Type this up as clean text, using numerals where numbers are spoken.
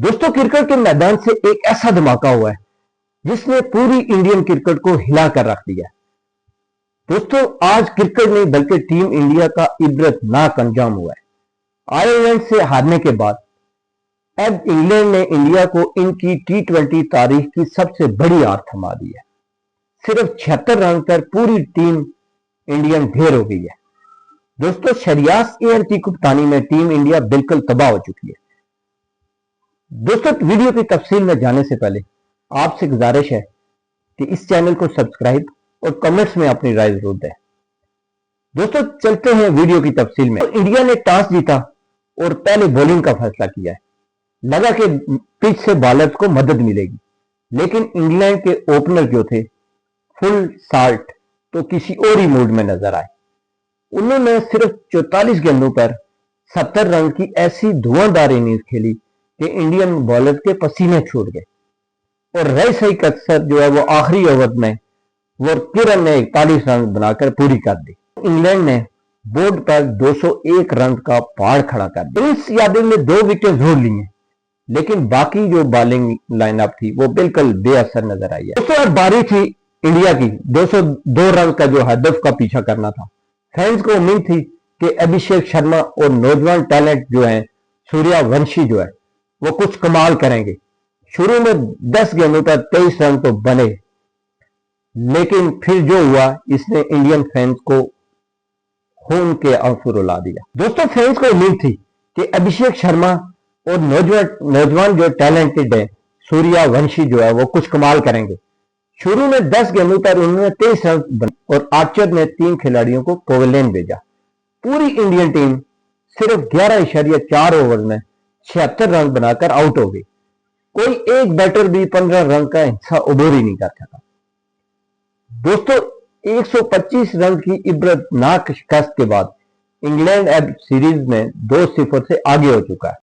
दोस्तों, क्रिकेट के मैदान से एक ऐसा धमाका हुआ है जिसने पूरी इंडियन क्रिकेट को हिला कर रख दिया है। दोस्तों, आज क्रिकेट नहीं बल्कि टीम इंडिया का इबरतनाक अंजाम हुआ है। आयरलैंड से हारने के बाद अब इंग्लैंड ने इंडिया को इनकी T20 तारीख की सबसे बड़ी हार थमा दी है। सिर्फ 76 रन पर पूरी टीम इंडियन ढेर हो गई है। दोस्तों, शरियास एयर की कप्तानी में टीम इंडिया बिल्कुल तबाह हो चुकी है। दोस्तों, वीडियो की तफसील में जाने से पहले आपसे गुजारिश है कि इस चैनल को सब्सक्राइब और कमेंट्स में अपनी राय जरूर दें। दोस्तों, चलते हैं वीडियो की तफसील में। इंडिया ने टॉस जीता और पहले बॉलिंग का फैसला किया है। लगा कि पिच से बॉलर्स को मदद मिलेगी, लेकिन इंग्लैंड के ओपनर जो थे फुल साल्ट तो किसी और ही मूड में नजर आए। उन्होंने सिर्फ 44 गेंदों पर 70 रन की ऐसी धुआंधार इनिंग्स खेली कि इंडियन बॉलर के पसीने छूट गए और रह सही कसर जो है वो आखिरी ओवर में वो किरण ने 41 रन बनाकर पूरी कर दी। इंग्लैंड ने बोर्ड पर 201 रन का पहाड़ खड़ा कर दिया। प्रिंस यादव ने 2 विकेट जरूर ली हैं, लेकिन बाकी जो बॉलिंग लाइनअप थी वो बिल्कुल बेअसर नजर आई है। दोस्तों, बारी थी इंडिया की 202 रन का जो हदफ का पीछा करना था। फैंस को उम्मीद थी कि अभिषेक शर्मा और नौजवान टैलेंट जो है सूर्यवंशी जो है वो कुछ कमाल करेंगे। शुरू में 10 गेंदों पर 23 रन तो बने, लेकिन फिर जो हुआ इसने इंडियन फैंस को खून के आंसू रुला दिया। दोस्तों, फैंस को उम्मीद थी कि अभिषेक शर्मा और नौजवान जो टैलेंटेड है सूर्यवंशी जो है वो कुछ कमाल करेंगे। शुरू में 10 गेंदों पर उन्होंने 23 रन बने और आर्चर ने 3 खिलाड़ियों को पवेलियन भेजा। पूरी इंडियन टीम सिर्फ 11.4 ओवर में 76 रन बनाकर आउट हो गई। कोई एक बैटर भी 15 रन का हिस्सा उबोर ही नहीं कर सका। दोस्तों, 125 रन की इबरतनाक शिकस्त के बाद इंग्लैंड अब सीरीज में 2-0 से आगे हो चुका है।